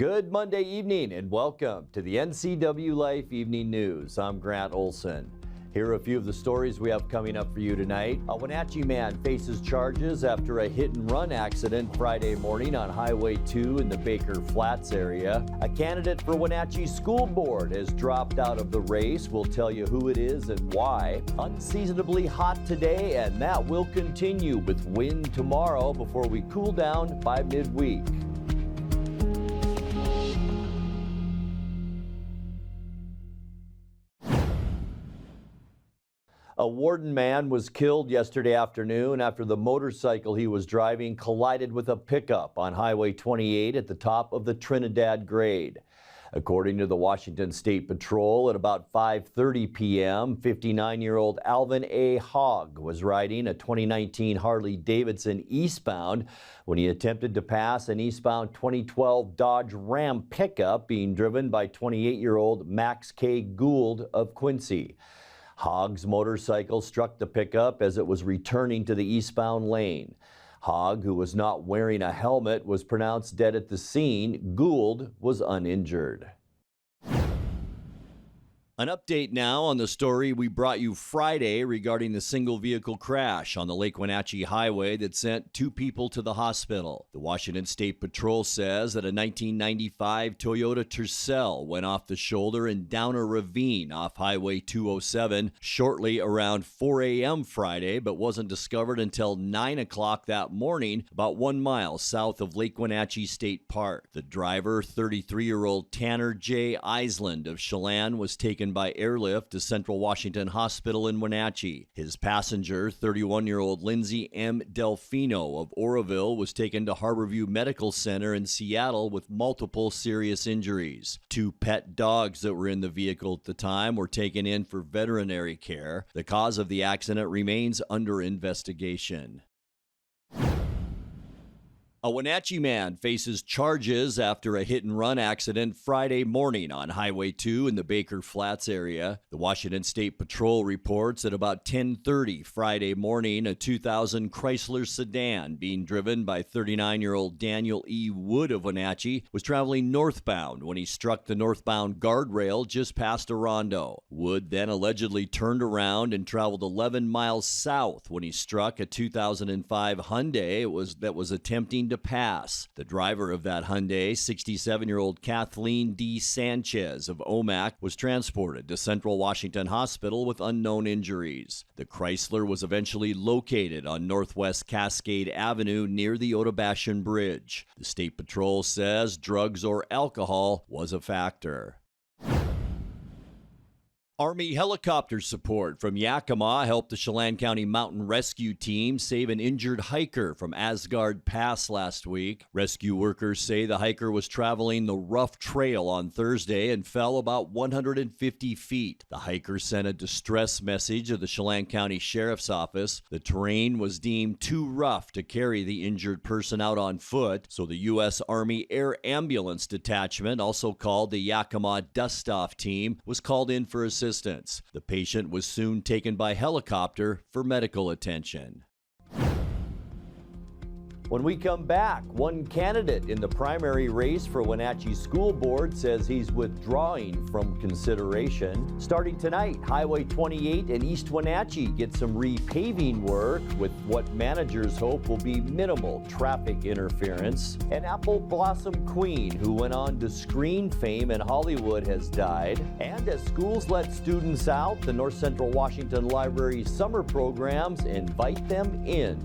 Good Monday evening and welcome to the NCWLIFE Evening News. I'm Grant Olson. Here are a few of the stories we have coming up for you tonight. A Wenatchee man faces charges after a hit-and-run accident Friday morning on Highway 2 in the Baker Flats area. A candidate for Wenatchee School Board has dropped out of the race. We'll tell you who it is and why. Unseasonably hot today, and that will continue with wind tomorrow before we cool down by midweek. A Warden man was killed yesterday afternoon after the motorcycle he was driving collided with a pickup on Highway 28 at the top of the Trinidad grade. According to the Washington State Patrol, at about 5:30 p.m., 59-year-old Alvin A. Hogg was riding a 2019 Harley-Davidson eastbound when he attempted to pass an eastbound 2012 Dodge Ram pickup being driven by 28-year-old Max K. Gould of Quincy. Hogg's motorcycle struck the pickup as it was returning to the eastbound lane. Hogg, who was not wearing a helmet, was pronounced dead at the scene. Gould was uninjured. An update now on the story we brought you Friday regarding the single vehicle crash on the Lake Wenatchee Highway that sent 2 people to the hospital. The Washington State Patrol says that a 1995 Toyota Tercel went off the shoulder and down a ravine off Highway 207 shortly around 4 a.m. Friday, but wasn't discovered until 9 o'clock that morning, about 1 mile south of Lake Wenatchee State Park. The driver, 33-year-old Tanner J. Island of Chelan, was taken by airlift to Central Washington Hospital in Wenatchee. His passenger, 31-year-old Lindsay M. Delfino of Oroville, was taken to Harborview Medical Center in Seattle with multiple serious injuries. 2 pet dogs that were in the vehicle at the time were taken in for veterinary care. The cause of the accident remains under investigation. A Wenatchee man faces charges after a hit-and-run accident Friday morning on Highway 2 in the Baker Flats area. The Washington State Patrol reports at about 10:30 Friday morning, a 2000 Chrysler sedan being driven by 39-year-old Daniel E. Wood of Wenatchee was traveling northbound when he struck the northbound guardrail just past Orondo. Wood then allegedly turned around and traveled 11 miles south when he struck a 2005 Hyundai that was attempting to pass. The driver of that Hyundai, 67-year-old Kathleen D. Sanchez of Omak, was transported to Central Washington Hospital with unknown injuries. The Chrysler was eventually located on Northwest Cascade Avenue near the Otobashan Bridge. The State Patrol says drugs or alcohol was a factor. Army helicopter support from Yakima helped the Chelan County Mountain Rescue team save an injured hiker from Aasgard Pass last week. Rescue workers say the hiker was traveling the rough trail on Thursday and fell about 150 feet. The hiker sent a distress message to the Chelan County Sheriff's Office. The terrain was deemed too rough to carry the injured person out on foot, so the U.S. Army Air Ambulance Detachment, also called the Yakima Dust-Off Team, was called in for assistance. The patient was soon taken by helicopter for medical attention. When we come back, one candidate in the primary race for Wenatchee School Board says he's withdrawing from consideration. Starting tonight, Highway 28 and East Wenatchee get some repaving work with what managers hope will be minimal traffic interference. An apple blossom queen who went on to screen fame in Hollywood has died. And as schools let students out, the North Central Washington Library's summer programs invite them in.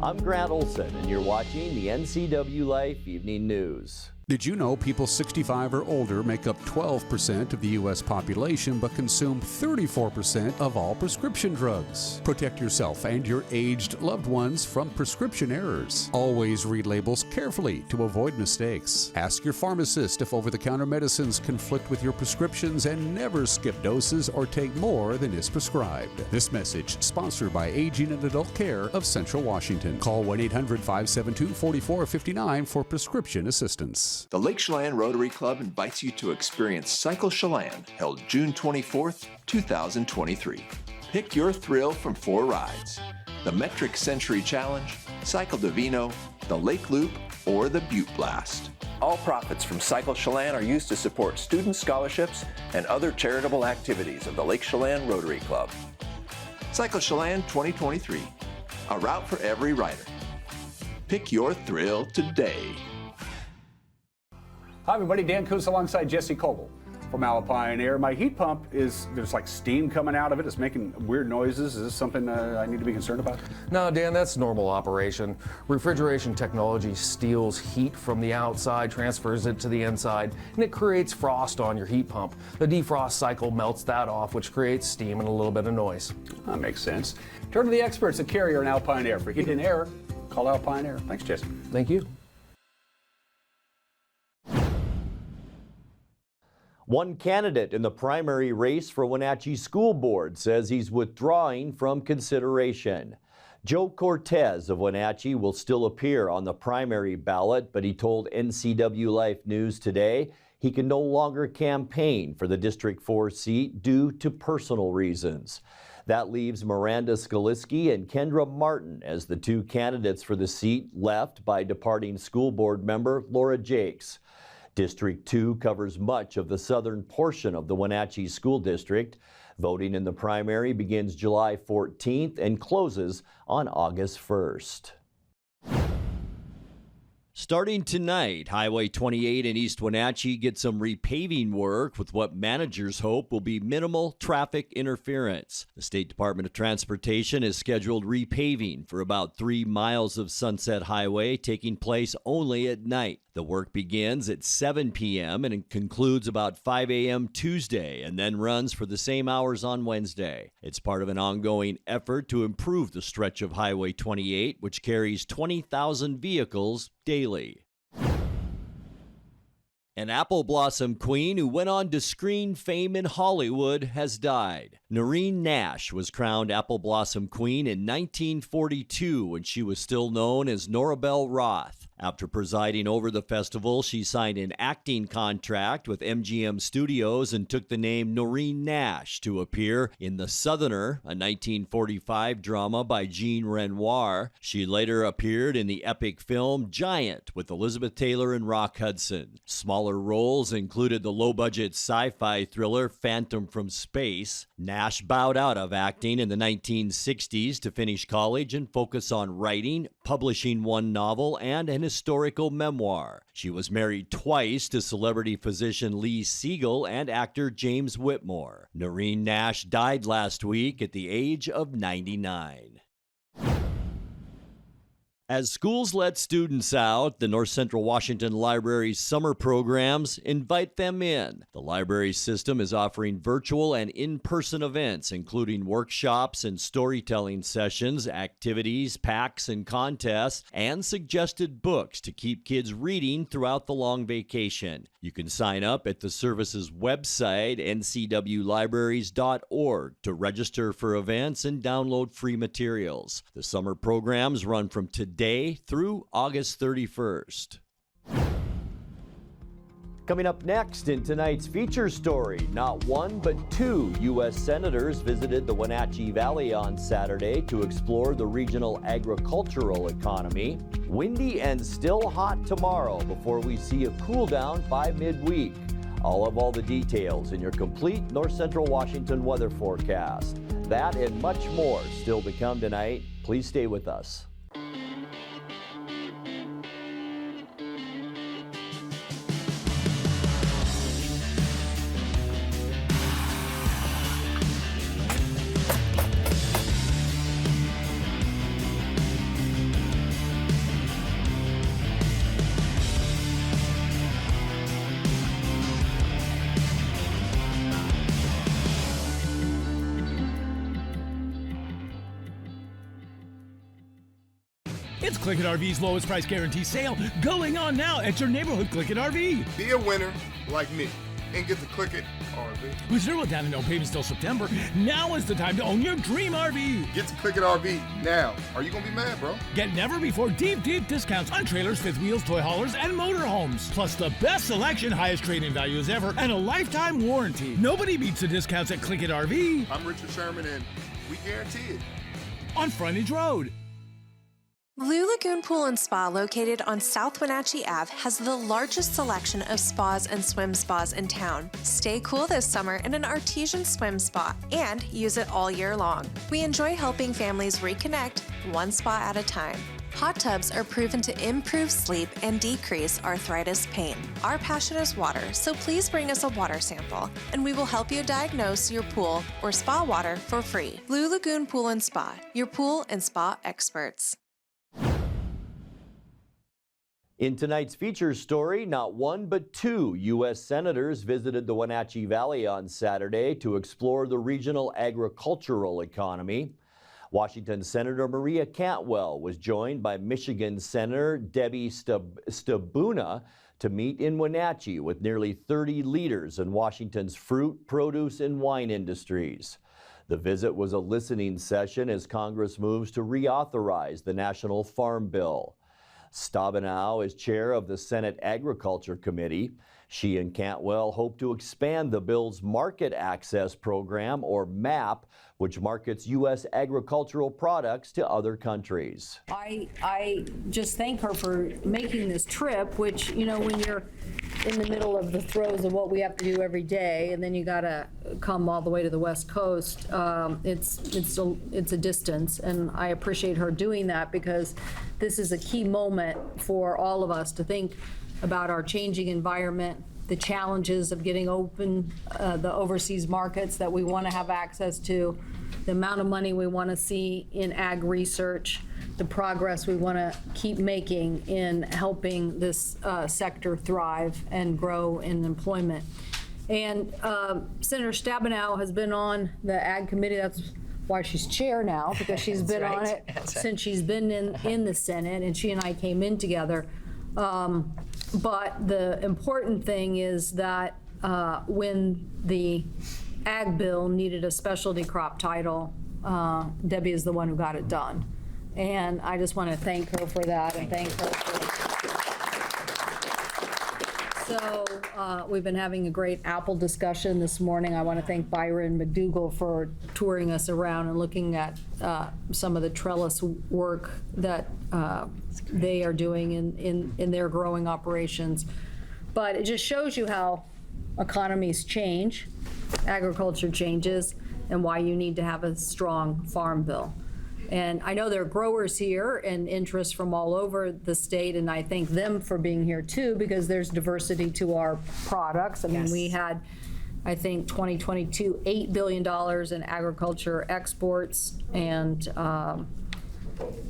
I'm Grant Olson, and you're watching the NCWLIFE Evening News. Did you know people 65 or older make up 12% of the U.S. population but consume 34% of all prescription drugs? Protect yourself and your aged loved ones from prescription errors. Always read labels carefully to avoid mistakes. Ask your pharmacist if over-the-counter medicines conflict with your prescriptions, and never skip doses or take more than is prescribed. This message sponsored by Aging and Adult Care of Central Washington. Call 1-800-572-4459 for prescription assistance. The Lake Chelan Rotary Club invites you to experience Cycle Chelan, held June 24th, 2023. Pick your thrill from 4 rides: the Metric Century Challenge, Cycle Divino, the Lake Loop, or the Butte Blast. All profits from Cycle Chelan are used to support student scholarships and other charitable activities of the Lake Chelan Rotary Club. Cycle Chelan 2023, a route for every rider. Pick your thrill today. Hi everybody, Dan Coos alongside Jesse Coble from Alpine Air. My heat pump there's like steam coming out of it. It's making weird noises. Is this something I need to be concerned about? No, Dan, that's normal operation. Refrigeration technology steals heat from the outside, transfers it to the inside, and it creates frost on your heat pump. The defrost cycle melts that off, which creates steam and a little bit of noise. That makes sense. Turn to the experts at Carrier and Alpine Air. For heat and air, call Alpine Air. Thanks, Jesse. Thank you. One candidate in the primary race for Wenatchee School Board says he's withdrawing from consideration. Joe Cortez of Wenatchee will still appear on the primary ballot, but he told NCWLIFE News today he can no longer campaign for the District 4 seat due to personal reasons. That leaves Miranda Skaliski and Kendra Martin as the two candidates for the seat, left by departing school board member Laura Jakes. District 2 covers much of the southern portion of the Wenatchee School District. Voting in the primary begins July 14th and closes on August 1st. Starting tonight, Highway 28 in East Wenatchee gets some repaving work with what managers hope will be minimal traffic interference. The State Department of Transportation has scheduled repaving for about 3 miles of Sunset Highway, taking place only at night. The work begins at 7 p.m. and it concludes about 5 a.m. Tuesday and then runs for the same hours on Wednesday. It's part of an ongoing effort to improve the stretch of Highway 28, which carries 20,000 vehicles daily. An apple blossom queen who went on to screen fame in Hollywood has died. Noreen Nash was crowned apple blossom queen in 1942 when she was still known as Norabelle Roth. After presiding over the festival, she signed an acting contract with MGM Studios and took the name Noreen Nash to appear in The Southerner, a 1945 drama by Jean Renoir. She later appeared in the epic film Giant with Elizabeth Taylor and Rock Hudson. Smaller roles included the low-budget sci-fi thriller Phantom from Space. Nash bowed out of acting in the 1960s to finish college and focus on writing, publishing one novel, and an historical memoir. She was married twice to celebrity physician Lee Siegel and actor James Whitmore. Noreen Nash died last week at the age of 99. As schools let students out, the North Central Washington Library's summer programs invite them in. The library system is offering virtual and in-person events, including workshops and storytelling sessions, activities, packs and contests, and suggested books to keep kids reading throughout the long vacation. You can sign up at the service's website, ncwlibraries.org, to register for events and download free materials. The summer programs run from today through August 31st. Coming up next in tonight's feature story, not one but two U.S. senators visited the Wenatchee Valley on Saturday to explore the regional agricultural economy. Windy and still hot tomorrow before we see a cool down by midweek. I'll have all the details in your complete North Central Washington weather forecast. That and much more still to come tonight. Please stay with us. It's Click-It RV's lowest price guarantee sale going on now at your neighborhood Click-It RV. Be a winner like me and get the Click-It RV. With 0 down and no payments till September, now is the time to own your dream RV. Get to Click-It RV now. Are you going to be mad, bro? Get never before deep discounts on trailers, fifth wheels, toy haulers, and motorhomes. Plus the best selection, highest trade-in values ever, and a lifetime warranty. Nobody beats the discounts at Click-It RV. I'm Richard Sherman, and we guarantee it. On Frontage Road. Blue Lagoon Pool and Spa, located on South Wenatchee Ave, has the largest selection of spas and swim spas in town. Stay cool this summer in an artesian swim spa and use it all year long. We enjoy helping families reconnect one spa at a time. Hot tubs are proven to improve sleep and decrease arthritis pain. Our passion is water, so please bring us a water sample, and we will help you diagnose your pool or spa water for free. Blue Lagoon Pool and Spa, your pool and spa experts. In tonight's feature story, not one but two U.S. senators visited the Wenatchee Valley on Saturday to explore the regional agricultural economy. Washington Senator Maria Cantwell was joined by Michigan Senator Debbie Stabuna to meet in Wenatchee with nearly 30 leaders in Washington's fruit, produce, and wine industries. The visit was a listening session as Congress moves to reauthorize the National Farm Bill. Stabenow is chair of the Senate Agriculture Committee. She and Cantwell hope to expand the bill's Market Access Program, or MAP, which markets U.S. agricultural products to other countries. I just thank her for making this trip, which, you know, when you're in the middle of the throes of what we have to do every day, and then you gotta come all the way to the West Coast, it's a distance, and I appreciate her doing that because this is a key moment for all of us to think about our changing environment, the challenges of getting open the overseas markets that we want to have access to, the amount of money we want to see in ag research, the progress we want to keep making in helping this sector thrive and grow in employment. And Senator Stabenow has been on the Ag Committee. That's why she's chair now, because she's been on it since she's been in the Senate, and she and I came in together. But the important thing is that when the ag bill needed a specialty crop title, Debbie is the one who got it done. And I just want to thank her for that and thank her for. So we've been having a great apple discussion this morning. I want to thank Byron McDougall for touring us around and looking at some of the trellis work that they are doing in their growing operations. But it just shows you how economies change, agriculture changes, and why you need to have a strong farm bill. And I know there are growers here and interest from all over the state, and I thank them for being here too, because there's diversity to our products. I mean, we had, I think, 2022, $8 billion in agriculture exports, and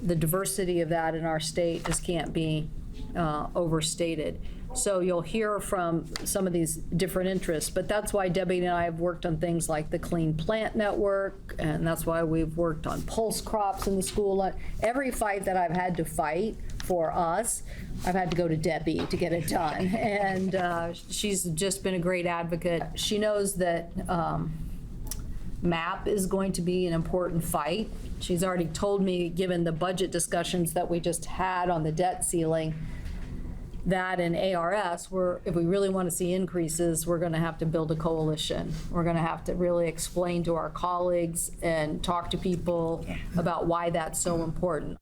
the diversity of that in our state just can't be overstated. So you'll hear from some of these different interests, but that's why Debbie and I have worked on things like the Clean Plant Network, and that's why we've worked on pulse crops in the school. Every fight that I've had to fight for us, I've had to go to Debbie to get it done, and she's just been a great advocate. She knows that MAP is going to be an important fight. She's already told me, given the budget discussions that we just had on the debt ceiling, that in ARS, if we really want to see increases, we're going to have to build a coalition. We're going to have to really explain to our colleagues and talk to people about why that's so important.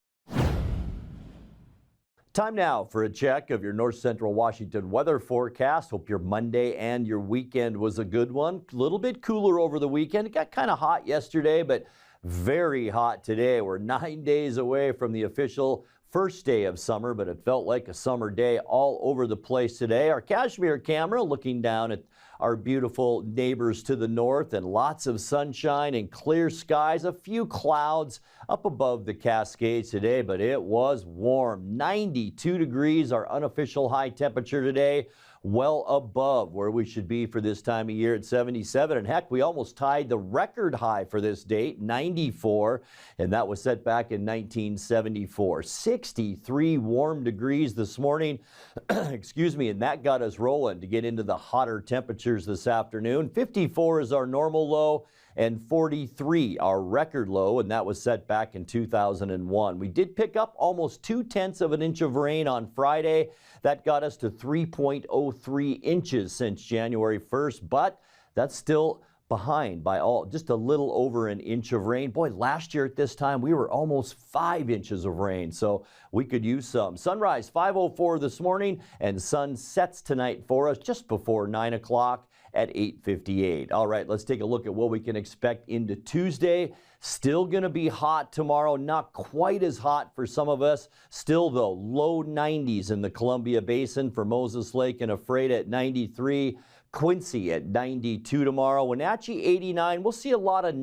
Time now for a check of your North Central Washington weather forecast. Hope your Monday and your weekend was a good one. A little bit cooler over the weekend. It got kind of hot yesterday, but very hot today. We're 9 days away from the official first day of summer, but it felt like a summer day all over the place today. Our Kashmir camera looking down at our beautiful neighbors to the north, and lots of sunshine and clear skies. A few clouds up above the Cascades today, but it was warm. 92 degrees, our unofficial high temperature today, well above where we should be for this time of year at 77. And heck, we almost tied the record high for this date, 94, and that was set back in 1974. 63 warm degrees this morning, excuse me, and that got us rolling to get into the hotter temperatures this afternoon. 54 is our normal low, and 43 our record low, and that was set back in 2001. We did pick up almost 0.2 of an inch of rain on Friday. That got us to 3.03 inches since January 1st, but that's still behind by just a little over an inch of rain. Boy, last year at this time, we were almost 5 inches of rain, so we could use some. Sunrise 5:04 this morning, and sun sets tonight for us just before 9 o'clock at 8:58. All right, let's take a look at what we can expect into Tuesday. Still going to be hot tomorrow, not quite as hot for some of us. Still, though, low 90s in the Columbia Basin for Moses Lake and Ephrata at 93. Quincy at 92 tomorrow. Wenatchee 89. We'll see a lot of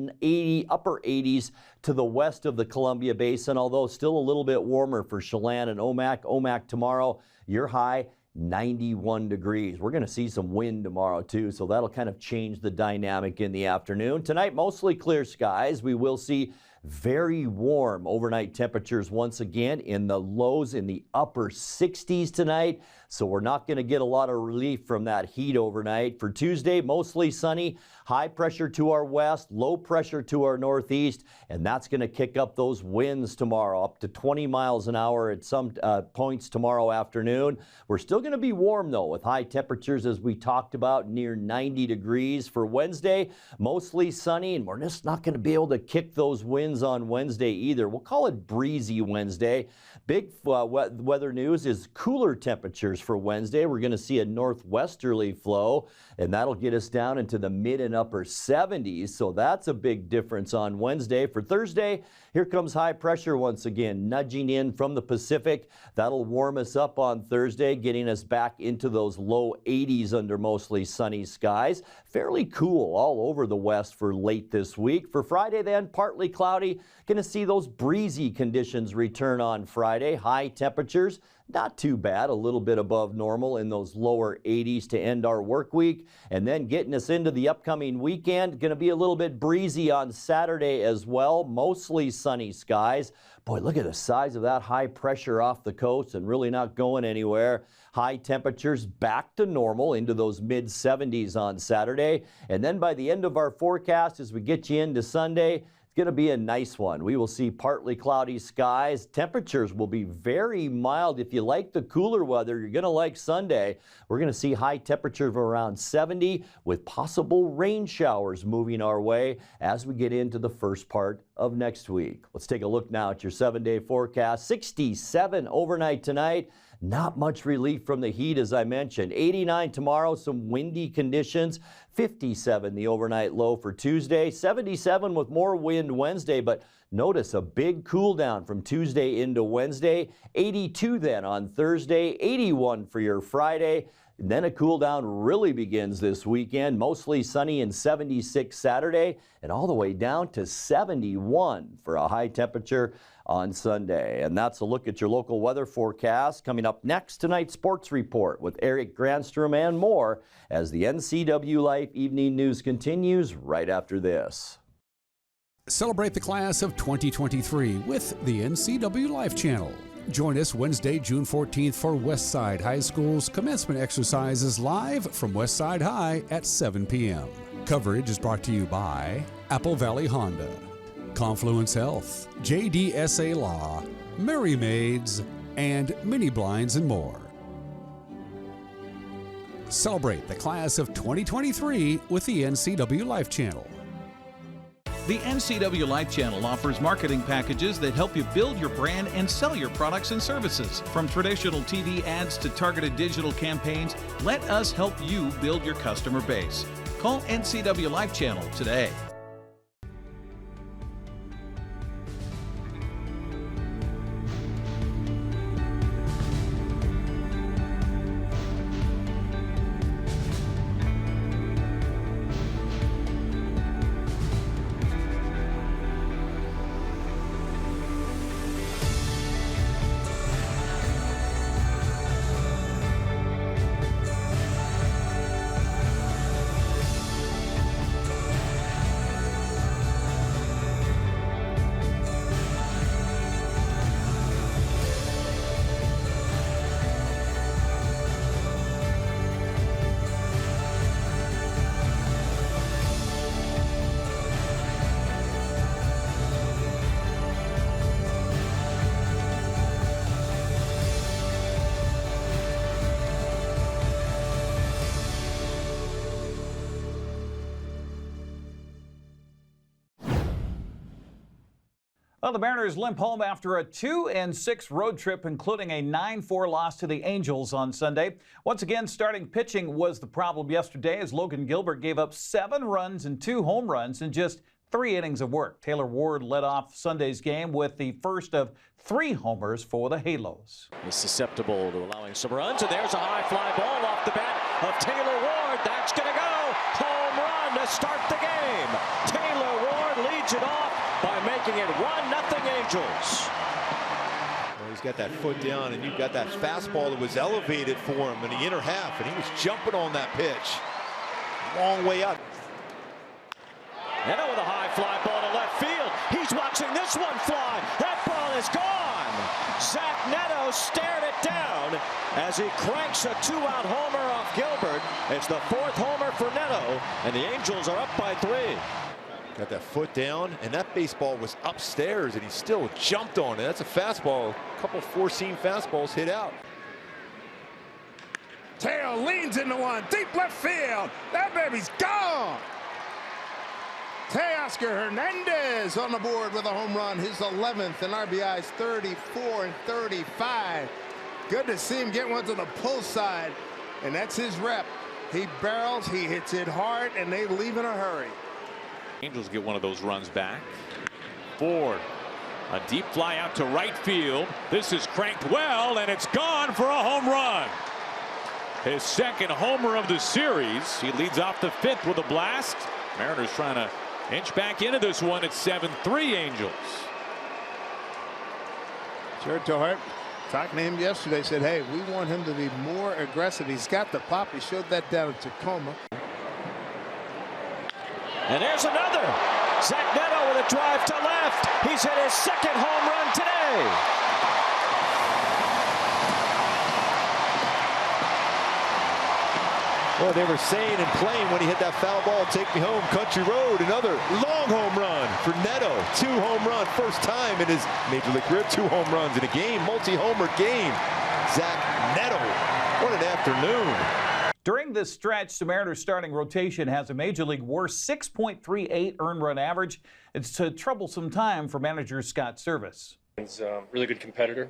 upper 80s to the west of the Columbia Basin, although still a little bit warmer for Chelan and Omak. Omak tomorrow, your high 91 degrees. We're going to see some wind tomorrow too, so that'll kind of change the dynamic in the afternoon. Tonight, mostly clear skies. We will see very warm overnight temperatures once again in the lows in the upper 60s tonight. So we're not going to get a lot of relief from that heat overnight. For Tuesday, mostly sunny, high pressure to our west, low pressure to our northeast, and that's going to kick up those winds tomorrow up to 20 miles an hour at some points tomorrow afternoon. We're still going to be warm though, with high temperatures as we talked about near 90 degrees. For Wednesday, mostly sunny, and we're just not going to be able to kick those winds on Wednesday either. We'll call it breezy Wednesday. Big weather news is cooler temperatures for Wednesday. We're going to see a northwesterly flow, and that'll get us down into the mid and upper 70s. So that's a big difference on Wednesday. For Thursday, here comes high pressure once again, nudging in from the Pacific. That'll warm us up on Thursday, getting us back into those low 80s under mostly sunny skies. Fairly cool all over the west for late this week. For Friday then, partly cloudy. Going to see those breezy conditions return on Friday. High temperatures, not too bad, a little bit above normal in those lower 80s to end our work week. And then getting us into the upcoming weekend, going to be a little bit breezy on Saturday as well. Mostly sunny skies. Boy, look at the size of that high pressure off the coast and really not going anywhere. High temperatures back to normal into those mid 70s on Saturday. And then by the end of our forecast, as we get you into Sunday, it's going to be a nice one. We will see partly cloudy skies. Temperatures will be very mild. If you like the cooler weather, you're going to like Sunday. We're going to see high temperature of around 70 with possible rain showers moving our way as we get into the first part of next week. Let's take a look now at your 7-day forecast. 67 overnight tonight. Not much relief from the heat, as I mentioned. 89 tomorrow, some windy conditions. 57 the overnight low for Tuesday. 77 with more wind Wednesday, but notice a big cool down from Tuesday into Wednesday. 82 then on Thursday. 81 for your Friday. And then a cool down really begins this weekend. Mostly sunny and 76 Saturday, and all the way down to 71 for a high temperature on Sunday. And that's a look at your local weather forecast. Coming up next, tonight's sports report with Eric Granstrom and more as the NCWLIFE Evening News continues right after this. Celebrate the class of 2023 with the NCWLIFE channel. Join us Wednesday, June 14th for Westside High School's commencement exercises live from Westside High at 7 p.m. Coverage is brought to you by Apple Valley Honda, Confluence Health, JDSA Law, Merry Maids, and Mini Blinds and more. Celebrate the class of 2023 with the NCWLIFE channel. The NCWLIFE channel offers marketing packages that help you build your brand and sell your products and services. From traditional TV ads to targeted digital campaigns, let us help you build your customer base. Call NCWLIFE channel today. Well, the Mariners limp home after a 2-6 road trip, including a 9-4 loss to the Angels on Sunday. Once again, starting pitching was the problem yesterday as Logan Gilbert gave up 7 runs and 2 home runs in just 3 innings of work. Taylor Ward led off Sunday's game with the first of 3 homers for the Halos. He's susceptible to allowing some runs, and there's a high fly ball off the bat of Taylor Ward. That's going to go. Home run to start the game. Taylor Ward leads it off by making it 1-0 Angels. Well, he's got that foot down, and you've got that fastball that was elevated for him in the inner half, and he was jumping on that pitch. Long way out. Neto with a high fly ball to left field. He's watching this one fly. That ball is gone. Zach Neto stared it down as he cranks a 2-out homer off Gilbert. It's the 4th homer for Neto, and the Angels are up by 3. Got that foot down, and that baseball was upstairs, and he still jumped on it. That's a fastball. A couple 4-seam fastballs hit out. Tail leans into one, deep left field. That baby's gone. Teoscar Hernandez on the board with a home run, his 11th, and RBIs 34 and 35. Good to see him get one to the pull side, and that's his rep. He barrels, he hits it hard, and they leave in a hurry. Angels get one of those runs back. Ford, a deep fly out to right field. This is cranked well, and it's gone for a home run. His 2nd homer of the series. He leads off the 5th with a blast. Mariners trying to inch back into this one. It's 7-3 Angels. Jared Tohart, talking to him yesterday, said, hey, we want him to be more aggressive. He's got the pop. He showed that down in Tacoma. And there's another. Zach Neto with a drive to left. He's hit his 2nd home run today. Well, they were saying and playing when he hit that foul ball, take me home, country road. Another long home run for Neto. 2 home run, first time in his major league career. 2 home runs in a game, multi-homer game. Zach Neto, what an afternoon. During this stretch, the Mariners starting rotation has a major league worst 6.38 earned run average. It's a troublesome time for manager Scott Servais. He's a really good competitor.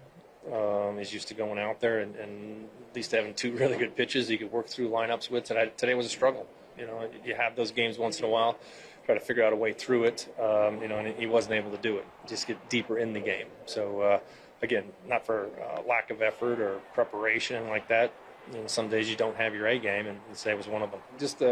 He's used to going out there and at least having 2 really good pitches he could work through lineups with. Today was a struggle. You know, you have those games once in a while, try to figure out a way through it. You know, and he wasn't able to do it. Just get deeper in the game. So again, not for lack of effort or preparation like that. You know, some days you don't have your A game, and today was one of them. Just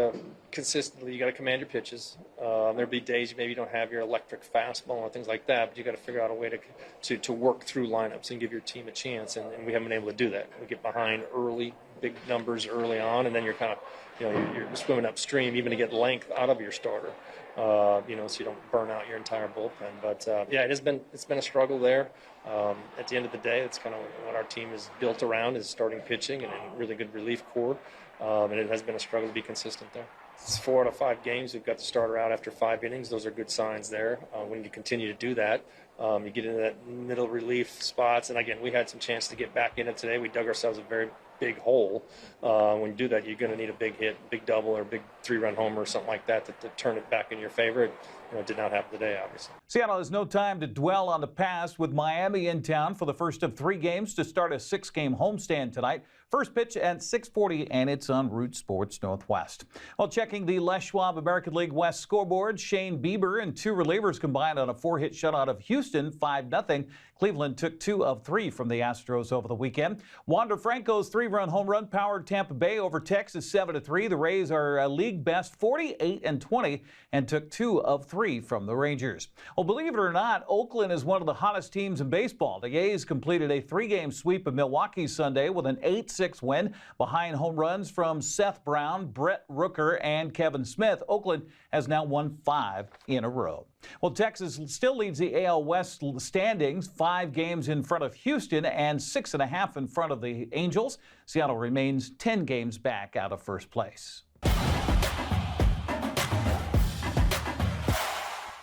consistently, you got to command your pitches. There'll be days maybe you don't have your electric fastball or things like that, but you got to figure out a way to work through lineups and give your team a chance. And we haven't been able to do that. We get behind early, big numbers early on, and then you're kind of, you know, you're swimming upstream even to get length out of your starter. You know, so you don't burn out your entire bullpen. But yeah, it's been a struggle there. At the end of the day, it's kind of what our team is built around, is starting pitching and a really good relief core. And it has been a struggle to be consistent there. It's 4 out of 5 games. We've got the starter out after 5 innings. Those are good signs there. When you continue to do that, you get into that middle relief spots. And again, we had some chance to get back in it today. We dug ourselves a very big hole. When you do that, you're going to need a big hit, big double, or a big 3-run homer or something like that to turn it back in your favor. You know, it did not happen today, obviously. Seattle has no time to dwell on the past, with Miami in town for the first of 3 games to start a 6-game homestand tonight. First pitch at 6:40, and it's on Root Sports Northwest. While checking the Les Schwab American League West scoreboard, Shane Bieber and 2 relievers combined on a 4-hit shutout of Houston, 5-0. Cleveland took 2 of 3 from the Astros over the weekend. Wander Franco's 3-run home run powered Tampa Bay over Texas 7-3. The Rays are a league best 48-20 and took 2 of 3 from the Rangers. Well, believe it or not, Oakland is one of the hottest teams in baseball. The A's completed a 3-game sweep of Milwaukee Sunday with an 8-6 win behind home runs from Seth Brown, Brett Rooker, and Kevin Smith. Oakland has now won 5 in a row. Well, Texas still leads the AL West standings, 5 games in front of Houston and 6.5 in front of the Angels. Seattle remains 10 games back out of first place.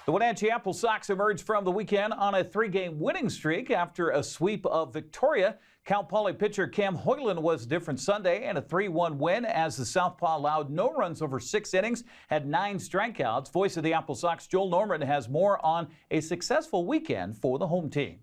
The Wenatchee Apple Sox emerged from the weekend on a 3-game winning streak after a sweep of Victoria. Cal Poly pitcher Cam Hoyland was different Sunday and a 3-1 win as the Southpaw allowed no runs over 6 innings, had 9 strikeouts. Voice of the Apple Sox, Joel Norman, has more on a successful weekend for the home team.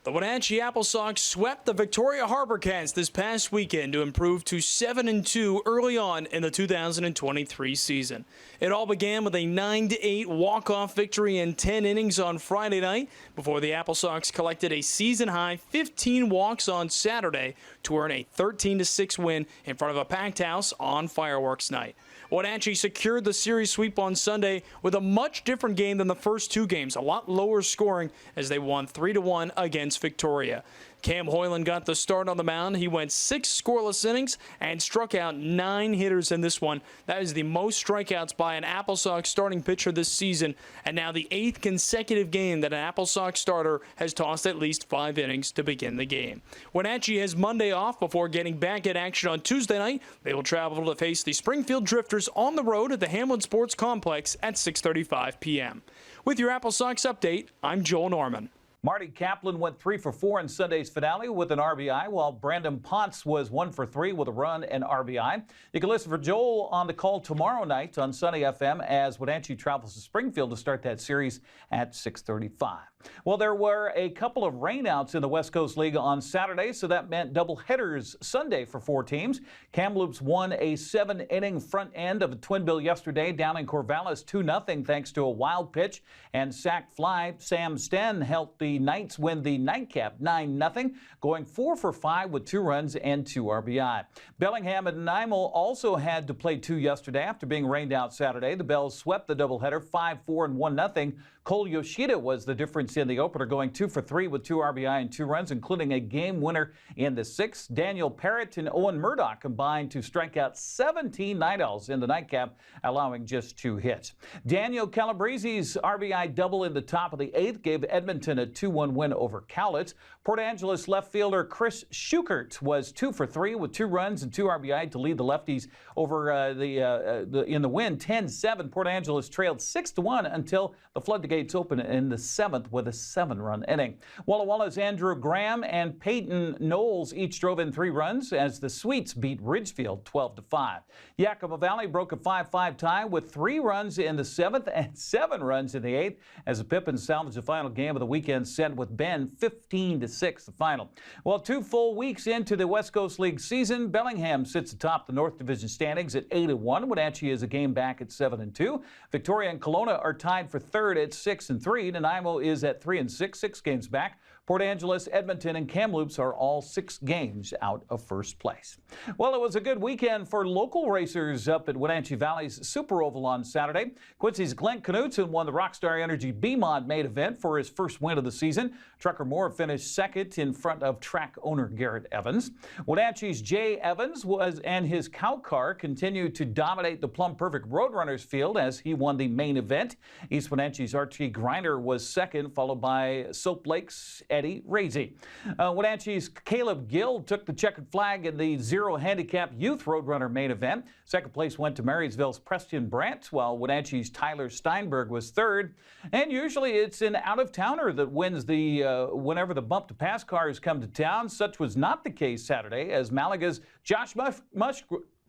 The Wenatchee Apple Sox swept the Victoria Harbor Cats this past weekend to improve to 7-2 early on in the 2023 season. It all began with a 9-8 walk-off victory in 10 innings on Friday night before the Apple Sox collected a season-high 15 walks on Saturday to earn a 13-6 win in front of a packed house on fireworks night. Wenatchee secured the series sweep on Sunday with a much different game than the first 2 games, a lot lower scoring as they won 3-1 against Victoria. Cam Hoyland got the start on the mound. He went 6 scoreless innings and struck out 9 hitters in this one. That is the most strikeouts by an Apple Sox starting pitcher this season, and now the 8th consecutive game that an Apple Sox starter has tossed at least 5 innings to begin the game. Wenatchee has Monday off before getting back at action on Tuesday night. They will travel to face the Springfield Drifters on the road at the Hamlin Sports Complex at 6:35 p.m. With your Apple Sox update, I'm Joel Norman. Marty Kaplan went 3 for 4 in Sunday's finale with an RBI, while Brandon Ponce was 1 for 3 with a run and RBI. You can listen for Joel on the call tomorrow night on Sunny FM as Wenatchee travels to Springfield to start that series at 6:35. Well, there were a couple of rainouts in the West Coast League on Saturday, so that meant double headers Sunday for 4 teams. Kamloops won a 7-inning front end of a twin bill yesterday down in Corvallis 2-0 thanks to a wild pitch and sac fly. Sam Sten helped the Knights win the nightcap 9-0, going 4 for 5 with 2 runs and 2 RBI. Bellingham and Nanaimo also had to play 2 yesterday after being rained out Saturday. The Bells swept the doubleheader 5-4 and 1-0. Cole Yoshida was the difference in the opener, going 2 for 3 with 2 RBI and 2 runs, including a game winner in the 6th. Daniel Parrott and Owen Murdoch combined to strike out 17 Night Owls in the nightcap, allowing just 2 hits. Daniel Calabrese's RBI double in the top of the 8th gave Edmonton a 2-1 win over Cowlitz. Port Angeles left fielder Chris Schukert was 2 for 3 with 2 runs and 2 RBI to lead the lefties over in the win 10-7. Port Angeles trailed 6-1 until the floodgates opened in the 7th with a 7-run inning. Walla Walla's Andrew Graham and Peyton Knowles each drove in 3 runs as the Sweets beat Ridgefield 12-5. Yakima Valley broke a 5-5 tie with 3 runs in the 7th and 7 runs in the 8th as the Pippins salvaged the final game of the weekend, set with Ben 15-6 the final. Well, 2 full weeks into the West Coast League season, Bellingham sits atop the North Division standings at 8-1. Wenatchee is a game back at 7-2. Victoria and Kelowna are tied for 3rd at 6-3. Nanaimo is at 3-6, 6 games back. Port Angeles, Edmonton, and Kamloops are all 6 games out of first place. Well, it was a good weekend for local racers up at Wenatchee Valley's Super Oval on Saturday. Quincy's Glenn Knutson won the Rockstar Energy B-Mod main event for his first win of the season. Trucker Moore finished 2nd in front of track owner Garrett Evans. Wenatchee's Jay Evans and his cow car continued to dominate the Plum Perfect Roadrunners field as he won the main event. East Wenatchee's Archie Griner was 2nd, followed by Soap Lake's Eddie Razy. Wenatchee's Caleb Gill took the checkered flag in the Zero Handicap Youth Roadrunner main event. 2nd place went to Marysville's Preston Brandt, while Wenatchee's Tyler Steinberg was 3rd. And usually it's an out-of-towner that wins whenever the bump to pass cars come to town. Such was not the case Saturday, as Malaga's Josh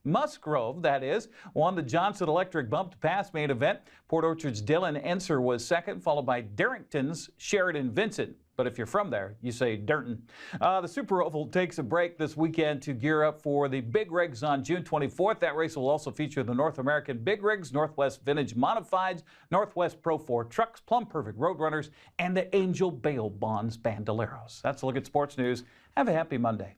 Musgrove, that is, won the Johnson Electric Bump to Pass main event. Port Orchard's Dylan Enser was 2nd, followed by Darrington's Sheridan Vincent. But if you're from there, you say Durton. The Super Oval takes a break this weekend to gear up for the Big Rigs on June 24th. That race will also feature the North American Big Rigs, Northwest Vintage Modifieds, Northwest Pro 4 Trucks, Plum Perfect Roadrunners, and the Angel Bail Bonds Bandoleros. That's a look at sports news. Have a happy Monday.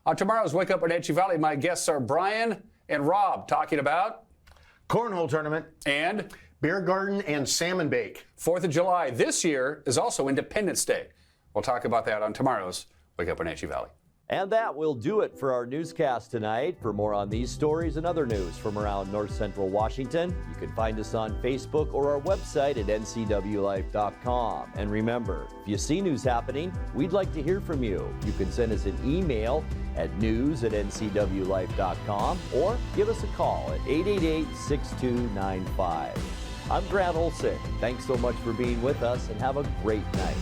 On tomorrow's Wake Up Wenatchee Valley, my guests are Brian and Rob talking about Cornhole Tournament and Beer Garden and Salmon Bake. 4th of July this year is also Independence Day. We'll talk about that on tomorrow's Wake Up Wenatchee Valley. And that will do it for our newscast tonight. For more on these stories and other news from around North Central Washington, you can find us on Facebook or our website at ncwlife.com. And remember, if you see news happening, we'd like to hear from you. You can send us an email at news@ncwlife.com or give us a call at 888-6295. I'm Grant Olson. Thanks so much for being with us, and have a great night.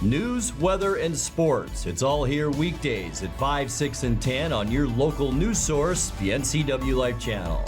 News, weather, and sports. It's all here weekdays at 5, 6, and 10 on your local news source, the NCW Life channel.